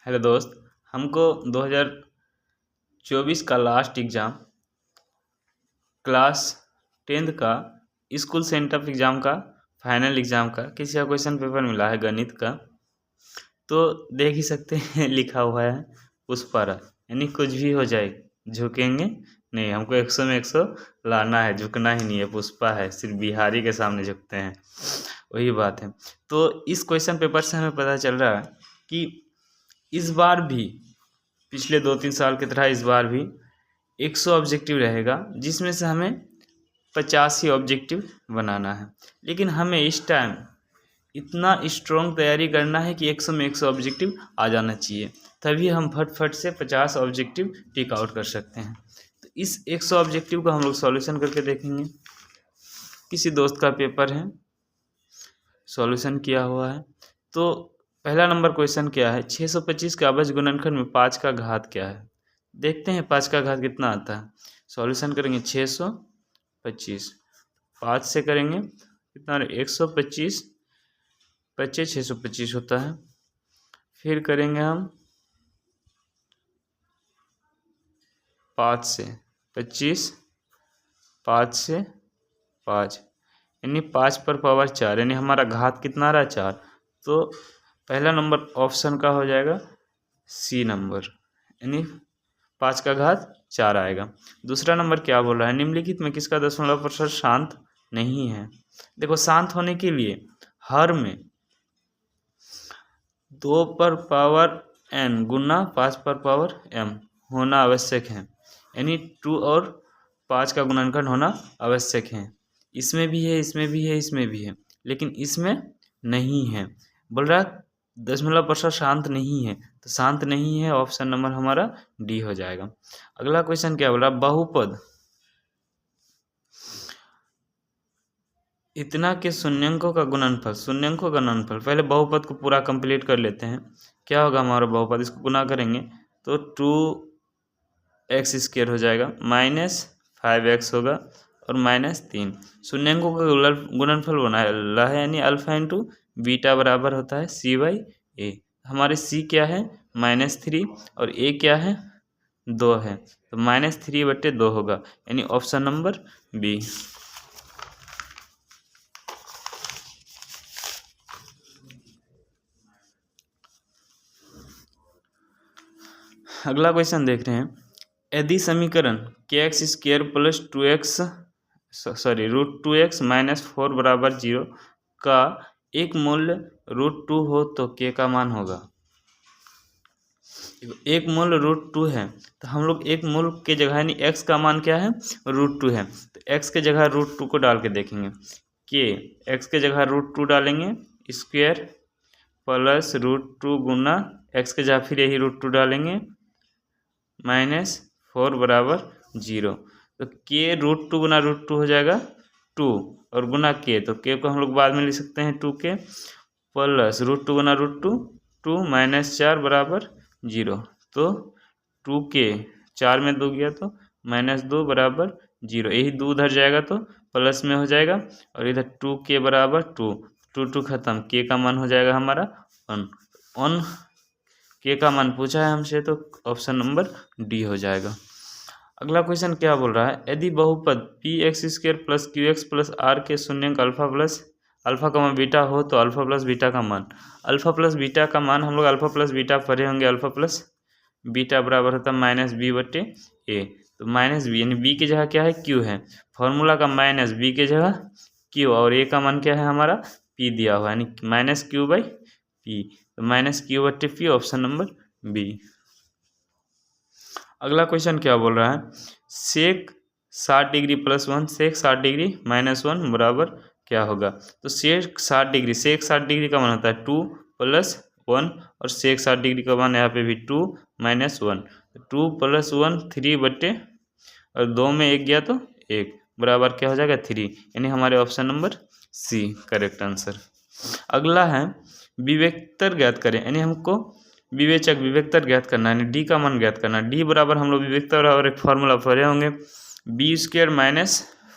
Hello दोस्त, हमको 2024 का लास्ट एग्ज़ाम क्लास 10th का स्कूल सेंटअप एग्ज़ाम का फाइनल एग्ज़ाम का किसी का क्वेश्चन पेपर मिला है गणित का। तो देख ही सकते हैं लिखा हुआ है पुष्पारा, यानी कुछ भी हो जाए झुकेंगे नहीं, हमको 100 में 100 लाना है, झुकना ही नहीं है। पुष्पा है, सिर्फ बिहारी के सामने झुकते हैं, वही बात है। तो इस क्वेश्चन पेपर से हमें पता चल रहा है कि इस बार भी पिछले 2-3 साल की तरह इस बार भी 100 ऑब्जेक्टिव रहेगा, जिसमें से हमें 50 ही ऑब्जेक्टिव बनाना है। लेकिन हमें इस टाइम इतना स्ट्रॉन्ग तैयारी करना है कि 100 में 100 ऑब्जेक्टिव आ जाना चाहिए, तभी हम फट से 50 ऑब्जेक्टिव टिक आउट कर सकते हैं। तो इस 100 ऑब्जेक्टिव को हम लोग सॉल्यूशन करके देखेंगे। किसी दोस्त का पेपर है, सॉल्यूशन किया हुआ है। तो पहला नंबर क्वेश्चन क्या है, 625 का अवज गुणनखंड में 5 का घात क्या है। देखते हैं 5 का घात कितना आता है। सॉल्यूशन करेंगे 625, 5 से करेंगे कितना, 125, 25 625 होता है। फिर करेंगे हम 5 से 25, 5 से 5, यानी 5 पर पावर 4, यानी हमारा घात कितना रहा, 4। तो पहला नंबर ऑप्शन का हो जाएगा सी नंबर, यानी 5 का घात 4 आएगा। दूसरा नंबर क्या बोल रहा है, निम्नलिखित में किसका दशमलव प्रतिशत शांत नहीं है। देखो, शांत होने के लिए हर में 2 पर पावर n गुना 5 पर पावर m होना आवश्यक है, यानी 2 और 5 का गुणनखंड होना आवश्यक है। इसमें भी है, इसमें भी है, इसमें भी है, लेकिन इसमें नहीं है। बोल रहा है दशमलव प्रतिशत शांत नहीं है, तो शांत नहीं है, ऑप्शन नंबर हमारा डी हो जाएगा। अगला क्वेश्चन क्या बोल रहा है, बहुपद इतना के शून्यंकों का गुणनफल, शून्यंकों का गुणनफल। पहले बहुपद को पूरा कंप्लीट कर लेते हैं। क्या होगा हमारा बहुपद, इसको गुना करेंगे तो 2x² हो जाएगा, -5x होगा और -3। शून्यंकों का गुणनफल बना है, यानी अल्फा इंटू बीटा बराबर होता है c/a। हमारे c क्या है, -3, और a क्या है, 2 है, तो -3/2 होगा, यानी ऑप्शन नंबर बी। अगला क्वेश्चन देख रहे हैं, यदि समीकरण kx² प्लस 2x √2x - 4 बराबर 0 का एक मूल्य √2 हो तो k का मान होगा। एक मूल्य √2 है, तो हम लोग एक मूल्य के जगह, यानी x का मान क्या है, √2 है, तो x के जगह √2 को डाल के देखेंगे। k x के जगह √2 डालेंगे, स्क्वायर प्लस √2 गुना x के जगह फिर यही √2 डालेंगे, -4 बराबर 0। तो k √2 गुना √2 हो जाएगा 2, और गुना k, तो k को हम लोग बाद में लिख सकते हैं 2k, प्लस √2 गुना √2 2 -4 बराबर 0। तो 2k 4 में 2 गया तो -2 बराबर 0, यही 2 उधर जाएगा तो प्लस में हो जाएगा, और इधर 2k बराबर 2 खत्म, k का मान हो जाएगा हमारा 1। के का मान पूछा है हमसे, तो ऑप्शन नंबर डी हो जाएगा। अगला क्वेश्चन क्या बोल रहा है, यदि बहुपद px² plus qx plus r के शून्यंक अल्फा प्लस बीटा हो तो अल्फा प्लस बीटा का मान, हम लोग अल्फा प्लस बीटा पढ़े होंगे, अल्फा प्लस बीटा बराबर होता है -b/a। तो -b, यानी b की जगह क्या है, q है, फॉर्मूला का -b के जगह q, और a का मान क्या है हमारा, p दिया हुआ है, यानी -q/p, तो -q/p, ऑप्शन नंबर बी। अगला क्वेश्चन क्या बोल रहा है, सेक 60 डिग्री प्लस 1 सेक 60 डिग्री -1 बराबर क्या होगा। तो सेक 60 डिग्री का मान होता है 2 + 1, और सेक 60 डिग्री का मान यहाँ पे भी 2 - 1, 2 + 1 3/, और 2 में 1 गया तो 1 बराबर क्या हो जाएगा, 3, यानी हमारे option number C correct answer. अगला है विवेकतर ज्ञात करें, यानी हमको विवेकतर ज्ञात करना है, यानी डी का मान ज्ञात करना है। डी बराबर हम लोग विवेकतर बराबर एक फॉर्मूला पढ़े होंगे, b² -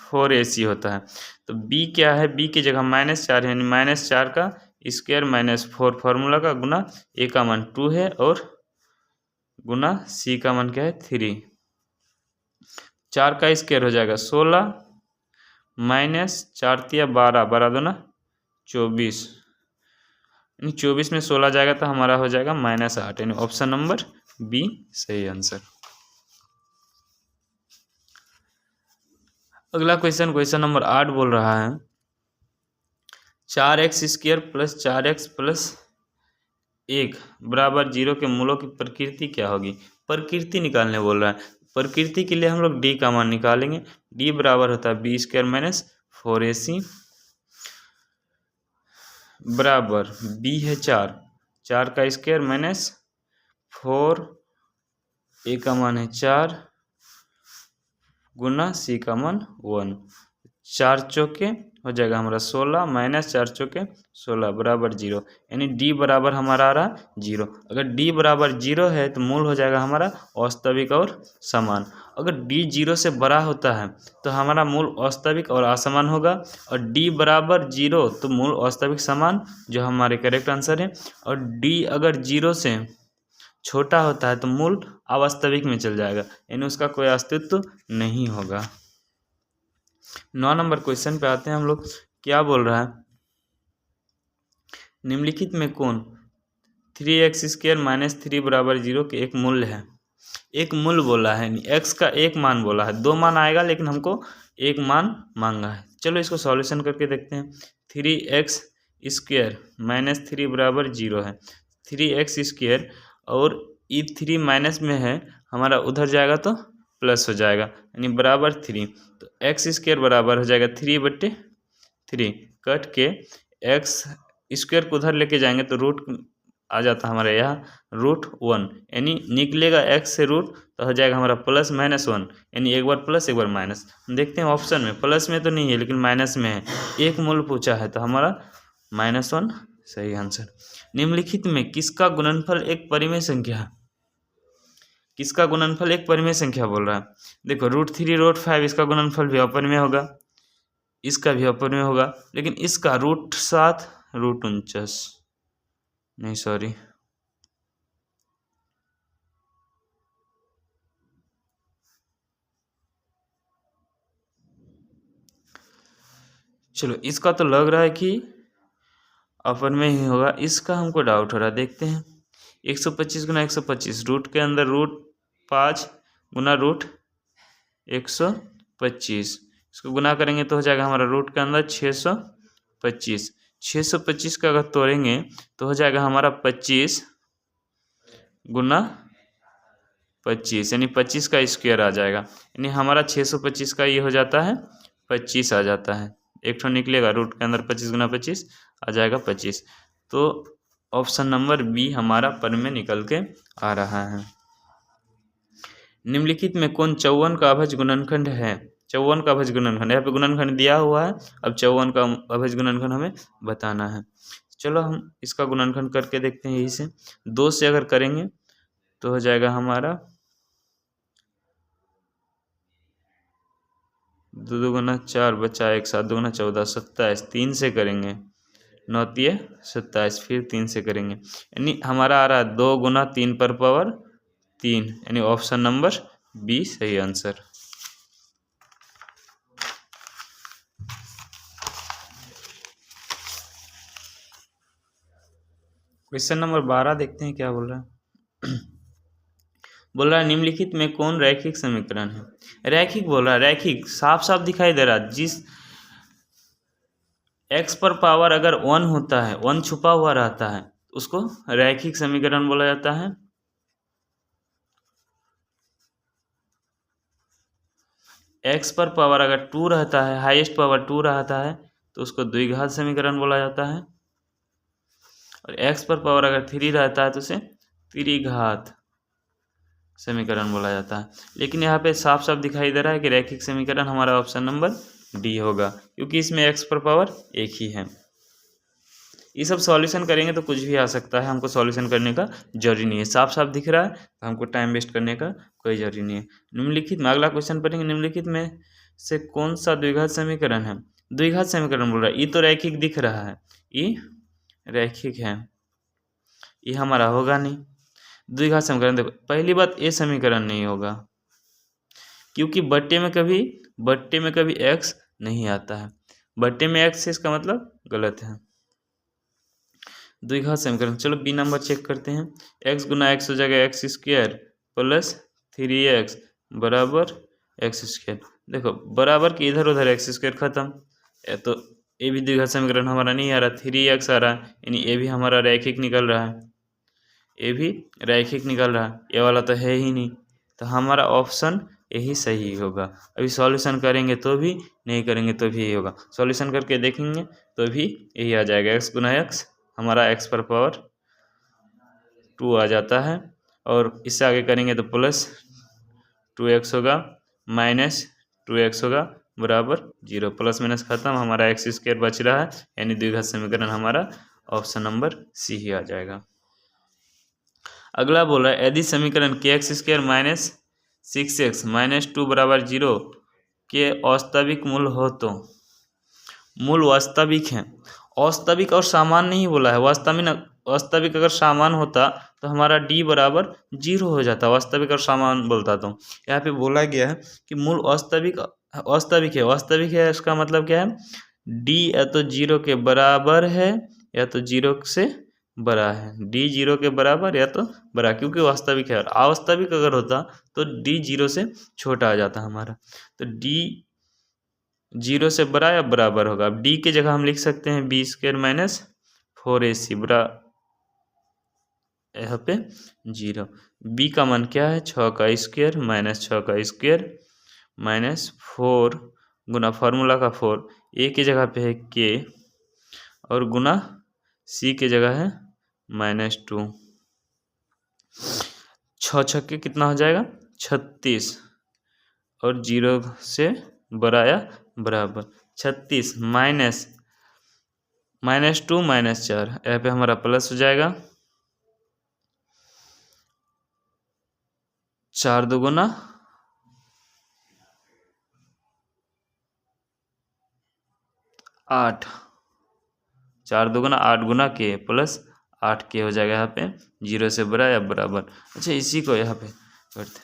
4ac होता है। तो b क्या है, b की जगह -4 है, यानी -4 का स्क्वायर -4 फॉर्मूला का गुना a का मान 2 है, और गुना सी का मान क्या है 3। 4 का स्क्वायर हो जाएगा 16 माइनस 4 तिया 12, 12 दूना 24, यानी 24 में 16 जाएगा तो हमारा हो जाएगा -8, यानी ऑप्शन नंबर बी सही आंसर। अगला क्वेश्चन नंबर 8 बोल रहा है 4x² प्लस 4x प्लस 1 बराबर 0 के मूलों की प्रकृति क्या होगी। प्रकृति निकालने बोल रहा है। प्रकृति के लिए हम लोग डी का मान निकालेंगे। डी बराबर होता है b² माइनस 4ac बराबर b है 4, 4 का स्क्वायर माइनस 4, ए का मान है 4 गुना सी का मान 1, 4 चौके हो जाएगा हमारा 16 माइनस 4 चौके 16 बराबर 0, यानी डी बराबर हमारा आ रहा 0। अगर डी बराबर 0 है तो मूल हो जाएगा हमारा वास्तविक और समान। अगर डी 0 से बड़ा होता है तो हमारा मूल वास्तविक और असमान होगा, और डी बराबर 0 तो मूल वास्तविक समान, जो हमारे करेक्ट आंसर है। और डी अगर 0 से छोटा होता है तो मूल अवास्तविक में चल जाएगा, यानी उसका कोई अस्तित्व नहीं होगा। 9 नंबर क्वेश्चन पे आते हैं हम लोग। क्या बोल रहा है, निम्नलिखित में कौन 3x² माइनस 3 बराबर 0 के एक मूल्य है। एक मूल्य बोला है, x का एक मान बोला है, 2 मान आएगा लेकिन हमको एक मान मांगा है। चलो इसको सॉल्यूशन करके देखते हैं। 3x² माइनस 3 बराबर 0 है। 3x² और ये 3 माइनस में है हमारा, उधर जाएगा तो प्लस हो जाएगा, यानी बराबर 3। तो x² बराबर हो जाएगा 3/3, कट के x² को उधर लेके जाएंगे तो रूट आ जाता है हमारे यहाँ √1, यानी निकलेगा x से रूट तो हो जाएगा हमारा +-1, यानी एक बार प्लस एक बार माइनस। देखते हैं ऑप्शन में प्लस में तो नहीं है लेकिन माइनस में है, एक मूल पूछा है तो हमारा -1 सही आंसर। निम्नलिखित में किसका गुणनफल एक परिमेय संख्या है। किसका गुणनफल एक परिमेय संख्या बोल रहा है। देखो √3 √5 इसका गुणनफल भी अपरिमेय होगा, इसका भी अपरिमेय होगा, लेकिन इसका √7 √49 नहीं सॉरी चलो इसका तो लग रहा है कि अपरिमेय ही होगा, इसका हमको डाउट हो रहा है। देखते हैं 125 गुना 125, रूट के अंदर √5 गुना √125, इसको गुना करेंगे तो हो जाएगा हमारा रूट के अंदर 625। 625 का अगर तोड़ेंगे तो हो जाएगा हमारा 25 गुना 25, यानी 25 का स्क्वायर आ जाएगा, यानी हमारा 625 का ये हो जाता है 25 आ जाता है। एक ठो निकलेगा रूट के अंदर 25 गुना 25 आ जाएगा 25। तो ऑप्शन नंबर बी हमारा परिमेय निकल के आ रहा है। निम्नलिखित में कौन 54 का अभज गुणनखंड है। 54 का अभज गुणनखंड, यहाँ पे गुणनखंड दिया हुआ है, अब 54 का अभज गुणनखंड हमें बताना है। चलो हम इसका गुणनखंड करके देखते हैं। यही से 2 से अगर करेंगे तो हो जाएगा हमारा 2 दूना 4 बचा 1, 7 दूना 14, 27, 3 से करेंगे 9 तिये 27, फिर 3 से करेंगे, यानी हमारा आ रहा है 2 गुना 3 पर पावर 3, यानी ऑप्शन नंबर बी सही आंसर। क्वेश्चन नंबर 12 देखते हैं क्या बोल रहा है। बोल रहा है निम्नलिखित में कौन रैखिक समीकरण है। रैखिक बोल रहा है, रैखिक साफ साफ दिखाई दे रहा है। जिस x पर पावर अगर 1 होता है, 1 छुपा हुआ रहता है, उसको रैखिक समीकरण बोला जाता है। x पर पावर अगर 2 रहता है, हाईएस्ट पावर 2 रहता है, तो उसको द्विघात समीकरण बोला जाता है। और x पर पावर अगर 3 रहता है तो उसे त्रिघात समीकरण बोला जाता है। लेकिन यहाँ पे साफ साफ दिखाई दे रहा है कि रैखिक समीकरण हमारा ऑप्शन नंबर डी होगा, क्योंकि इसमें x पर पावर 1 ही है। ये सब सॉल्यूशन करेंगे तो कुछ भी आ सकता है, हमको सॉल्यूशन करने का जरूरी नहीं है। साफ साफ दिख रहा है तो हमको टाइम वेस्ट करने का कोई जरूरी नहीं है। निम्नलिखित में अगला क्वेश्चन पढ़ेंगे। निम्नलिखित में से कौन सा द्विघात समीकरण है। द्विघात समीकरण बोल रहा है, ये तो रैखिक दिख रहा है, ये रैखिक है, ये हमारा होगा नहीं। द्विघात समीकरण देखो, पहली बात ए समीकरण नहीं होगा क्योंकि बट्टे में कभी x नहीं आता है। बट्टे में x है इसका मतलब गलत है। द्विघात समीकरण, चलो बी नंबर चेक करते हैं। x गुना x हो जाएगा एक्स स्क्वायर प्लस 3x बराबर एक्स स्क्वायर। देखो बराबर कि इधर उधर एक्स स्क्वायर खत्म, तो ए भी द्विघात समीकरण हमारा नहीं आ रहा, 3x आ रहा है, यानी ए भी हमारा रैखिक निकल रहा है, ए भी रैखिक निकल रहा है, ये वाला तो है ही नहीं, तो हमारा ऑप्शन यही सही होगा। अभी सॉल्यूशन करेंगे तो भी, नहीं करेंगे तो भी यही होगा। सॉल्यूशन करके देखेंगे तो भी यही आ जाएगा, x गुना x हमारा x पर पावर 2 आ जाता है, और इससे आगे करेंगे तो प्लस 2x होगा माइनस 2x होगा बराबर 0, प्लस माइनस खत्म, हमारा एक्स स्क्वायर बच रहा है, यानी द्विघात समीकरण हमारा ऑप्शन नंबर सी ही आ जाएगा। अगला बोल रहा है यदि समीकरण के x square minus 6x minus 2 बराबर 0 के वास्तविक मूल हो तो। मूल वास्तविक है, वास्तविक और सामान नहीं बोला है। वास्तविक अगर सामान होता तो हमारा d बराबर 0 हो जाता, वास्तविक और सामान बोलता। तो यहाँ पे बोला गया है कि मूल वास्तविक है, इसका मतलब क्या है, d या तो 0 के बराबर है या तो 0 से बड़ा है, d 0 के बराबर या तो बड़ा, क्योंकि वास्तविक है। और अवास्तविक अगर होता तो d 0 से छोटा आ जाता हमारा, तो d 0 से बड़ा या बराबर होगा। अब d की जगह हम लिख सकते हैं बी स्क्वायर माइनस 4ac बड़ा, यहाँ पे 0। b का मान क्या है, 6 का स्क्वायर माइनस 6 का स्क्वायर माइनस 4 गुना फार्मूला का 4, a की जगह पे है k और गुना c की जगह है -2। 6 छक्के कितना हो जाएगा 36, और 0 से बड़ा या बराबर 36 माइनस -2 -4, यहाँ पे हमारा प्लस हो जाएगा, 4 दुगुना 8, 4 दुगुना 8 गुना के प्लस 8 के हो जाएगा यहाँ पे 0 से बड़ा या बराबर। अच्छा इसी को यहाँ पे करते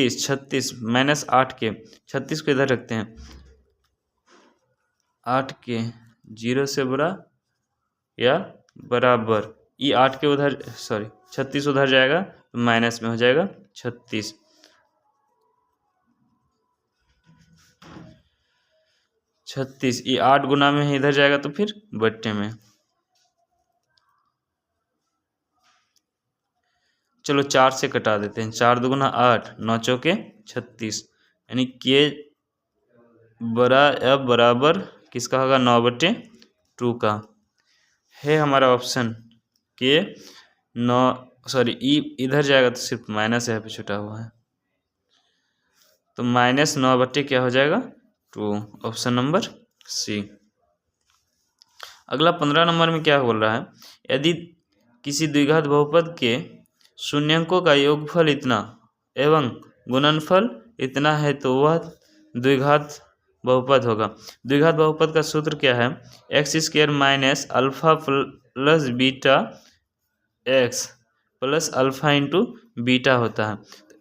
36 माइनस 8 के, 36 को इधर रखते हैं, 8 के 0 से बड़ा या बराबर, ये 8 के उधर 36 उधर जाएगा तो माइनस में हो जाएगा 36, 36 ये 8 गुना में है, इधर जाएगा तो फिर बट्टे में। चलो 4 से कटा देते हैं, 4 दुगुना 8, 9 चौके 36, यानी के बड़ा या बराबर किसका होगा 9/2 का है हमारा ऑप्शन के 9 इधर जाएगा तो सिर्फ माइनस यहाँ पे छुटा हुआ है, तो -9 क्या हो जाएगा 2, ऑप्शन नंबर सी। अगला 15 नंबर में क्या बोल रहा है, यदि किसी द्विघात बहुपद के शून्यंकों का योगफल इतना एवं गुणनफल इतना है तो वह द्विघात बहुपद होगा। द्विघात बहुपद का सूत्र क्या है, x square minus alpha plus beta x plus alpha into beta होता है।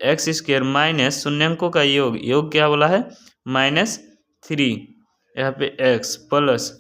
एक्स स्क्वायर माइनस शून्यंकों का योग क्या बोला है -3, यहाँ पे x plus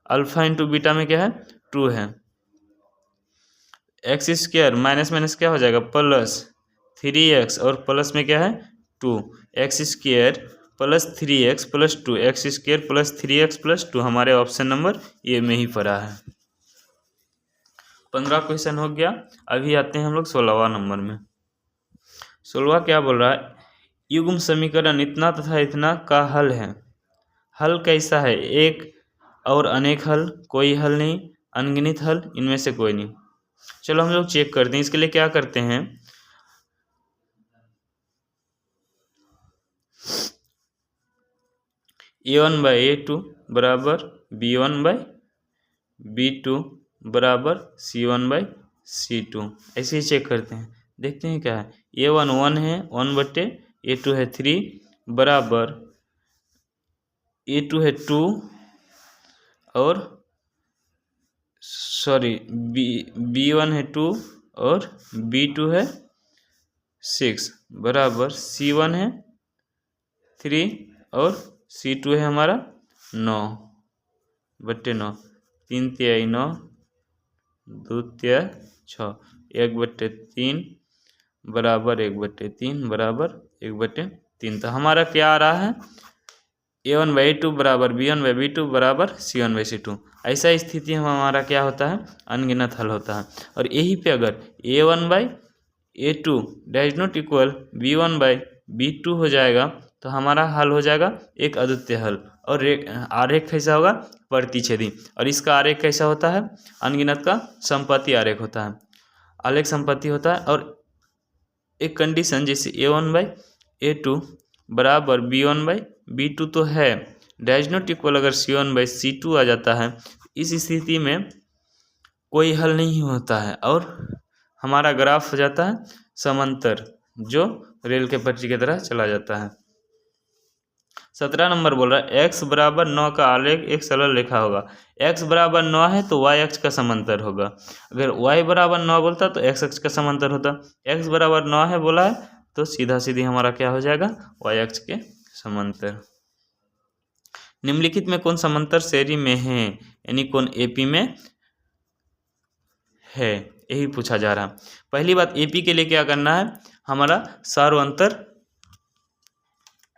alpha into beta में क्या है 2 है, एक्स स्क्वायर माइनस माइनस क्या हो जाएगा +3x और प्लस में क्या है 2, x square plus 3x plus 2, x square plus 3x plus 2 हमारे ऑप्शन नंबर ए में ही पड़ा है। 15 क्वेश्चन हो गया। अभी आते हैं हम लोग 16वां नंबर में। 16वां क्या बोल रहा है, युग्म समीकरण इतना तथा इतना का हल है। हल कैसा है, एक और अनेक हल, कोई हल नहीं, अनगिनत हल, इनमें से कोई नहीं। चलो हम लोग चेक करते हैं। इसके लिए क्या करते हैं, a1/a2 बराबर b1/b2 बराबर c1/c2, ऐसे ही चेक करते हैं। देखते हैं क्या है, a1 1 है, 1/a2 है 3 बराबर a2 है 2 और सॉरी B1 है 2 और B2 है 6 बराबर C1 है 3 और C2 है हमारा 9/9। 3 तिहाई 9, 2 तिहाई 6, 1/3 बराबर 1/3 बराबर 1/3। तो हमारा क्या आ रहा है, A1/A2 बराबर B1/B2 बराबर C1/C2। ऐसा स्थिति में हमारा क्या होता है, अनगिनत हल होता है। और यही पे अगर A1/A2 dash not equal B1/B2 हो जाएगा तो हमारा हल हो जाएगा एक अद्वितीय हल। और आरेख कैसा होगा, प्रतिच्छेदी। और इसका आरेख कैसा होता है, अनगिनत का संपत्ति आरेख होता है, आलेख संपत्ति होता है। और एक कंडीशन जैसे A1/A2 बराबर B1/B2 तो है, डैश नॉट इक्वल अगर C1/C2 आ जाता है, इस स्थिति में कोई हल नहीं होता है और हमारा ग्राफ हो जाता है समांतर, जो रेल के पटरी की तरह चला जाता है। 17 नंबर बोल रहा है x बराबर 9 का आलेख एक सरल रेखा होगा। x बराबर 9 है तो y अक्ष का समांतर होगा। अगर y बराबर 9 बोलता तो x अक्ष का समांतर होता। x बराबर 9 है बोला है तो सीधा सीधी हमारा क्या हो जाएगा, y अक्ष के समांतर। निम्नलिखित में कौन समांतर श्रेणी में है, यानी कौन AP में है, यही पूछा जा रहा है। पहली बात AP के लिए क्या करना है, हमारा सार्वअंतर